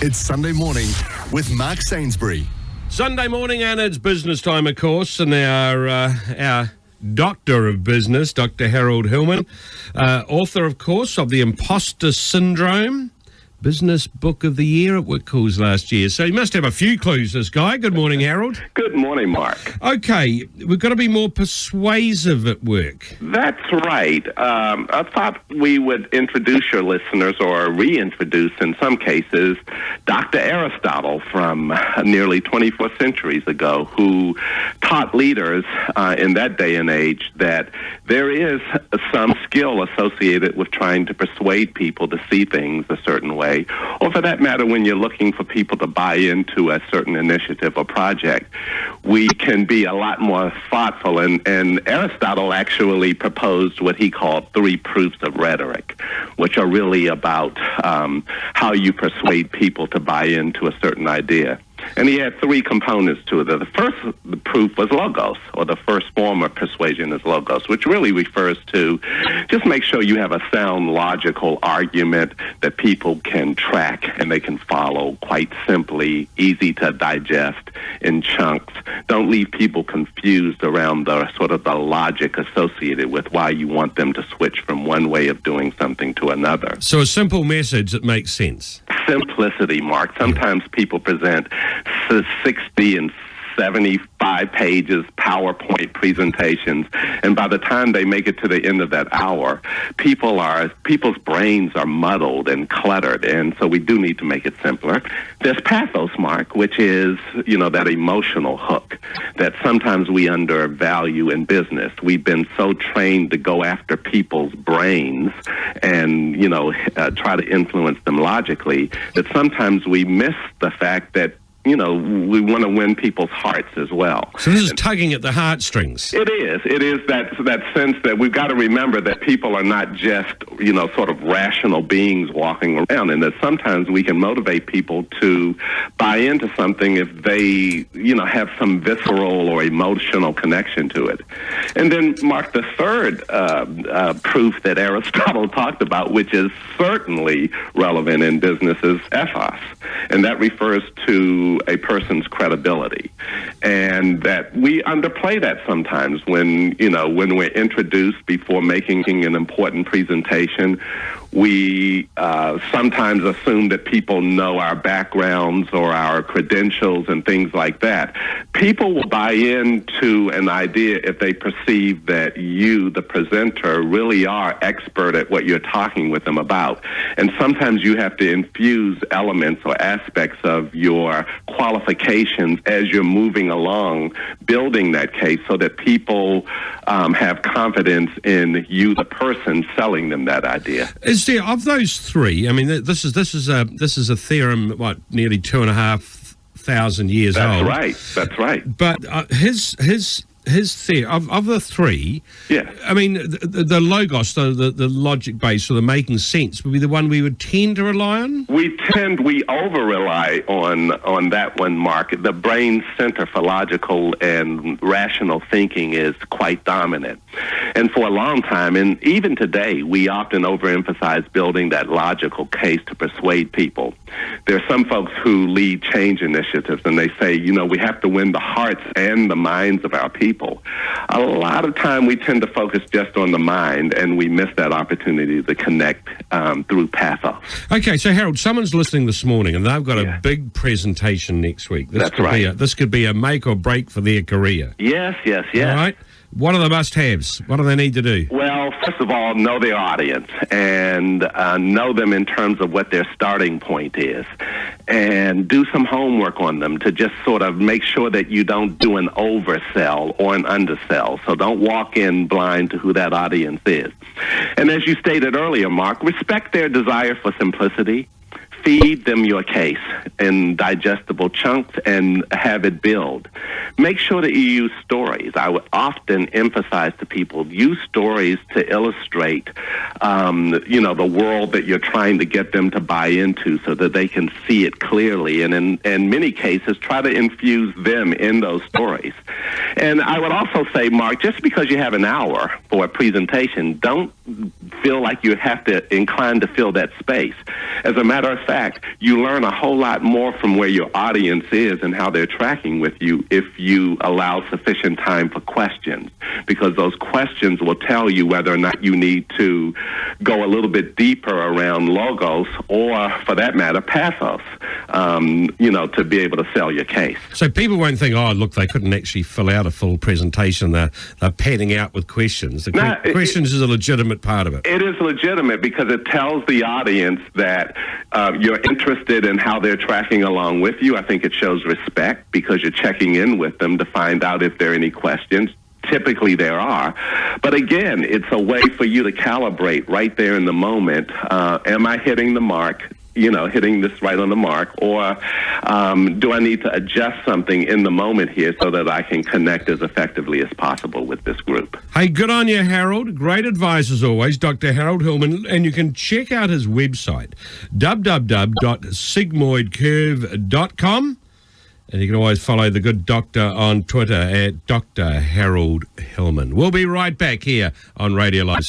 It's Sunday morning with Mark Sainsbury. Sunday morning, and it's business time, of course, and our doctor of business, Dr. Harold Hillman, author, of course, of The Imposter Syndrome, Business Book of the Year at Whitcoulls last year. So he must have a few clues, this guy. Good morning, Harold. Good morning, Mark. Okay, we've got to be more persuasive at work. That's right. I thought we would introduce your listeners, or reintroduce in some cases, Dr. Aristotle from nearly 24 centuries ago, who taught leaders in that day and age that there is some skill associated with trying to persuade people to see things a certain way, or for that matter, when you're looking for people to buy into a certain initiative or project. We can be a lot more thoughtful, and Aristotle actually proposed what he called 3 proofs of rhetoric, which are really about how you persuade people to buy into a certain idea. And he had 3 components to it. The first proof was logos, or the first form of persuasion is logos, which really refers to just make sure you have a sound, logical argument that people can track and they can follow quite simply, easy to digest in chunks. Don't leave people confused around the sort of the logic associated with why you want them to switch from one way of doing something to another. So a simple message that makes sense. Simplicity, Mark. Sometimes people present 60 and 75 pages PowerPoint presentations, and by the time they make it to the end of that hour, people's brains are muddled and cluttered, and so we do need to make it simpler. There's pathos, Mark, which is, that emotional hook that sometimes we undervalue in business. We've been so trained to go after people's brains and, try to influence them logically that sometimes we miss the fact that we want to win people's hearts as well. So this is tugging at the heartstrings. It is. It is that sense that we've got to remember that people are not just, sort of rational beings walking around, and that sometimes we can motivate people to buy into something if they, have some visceral or emotional connection to it. And then, Mark, the third proof that Aristotle talked about, which is certainly relevant in business, is ethos. And that refers to a person's credibility, and that we underplay that sometimes when we're introduced before making an important presentation. We sometimes assume that people know our backgrounds or our credentials and things like that. People will buy into an idea if they perceive that you, the presenter, really are expert at what you're talking with them about. And sometimes you have to infuse elements or aspects of your qualifications as you're moving along, building that case so that people have confidence in you, the person, selling them that idea. Is there, of those 3? I mean, this is a theorem, nearly 2,500 years old. That's right. But his theory of the 3, yeah. I mean, the logos, the logic base, or the making sense, would be the one we would tend to rely on. We over rely on that one, Mark. The brain center for logical and rational thinking is quite dominant, and for a long time, and even today, we often overemphasize building that logical case to persuade people. There are some folks who lead change initiatives, and they say, we have to win the hearts and the minds of our people. A lot of time we tend to focus just on the mind, and we miss that opportunity to connect through pathos. Okay, so Harold, someone's listening this morning, and they've got a big presentation next week. This could be a make or break for their career. Yes. All right. What are the must-haves? What do they need to do? Well, first of all, know their audience and know them in terms of what their starting point is, and do some homework on them to just sort of make sure that you don't do an oversell or an undersell. So don't walk in blind to who that audience is. And as you stated earlier, Mark, respect their desire for simplicity. Feed them your case in digestible chunks and have it build. Make sure that you use stories. I would often emphasize to people, use stories to illustrate, the world that you're trying to get them to buy into so that they can see it clearly. And in many cases, try to infuse them in those stories. And I would also say, Mark, just because you have an hour for a presentation, don't feel like you have to incline to fill that space. As a matter of fact, you learn a whole lot more from where your audience is and how they're tracking with you if you allow sufficient time for questions, because those questions will tell you whether or not you need to go a little bit deeper around logos or, for that matter, pathos, to be able to sell your case. So people won't think, oh, look, they couldn't actually fill out a full presentation. They're padding out with questions. The questions is a legitimate part of it. It is legitimate because it tells the audience that you're interested in how they're tracking along with you. I think it shows respect because you're checking in with them to find out if there are any questions. Typically there are. But again, it's a way for you to calibrate right there in the moment. Am I hitting the mark? Hitting this right on the mark, or do I need to adjust something in the moment here so that I can connect as effectively as possible with this group? Hey, good on you, Harold. Great advice as always, Dr. Harold Hillman. And you can check out his website, www.sigmoidcurve.com. And you can always follow the good doctor on Twitter at Dr. Harold Hillman. We'll be right back here on Radio Live.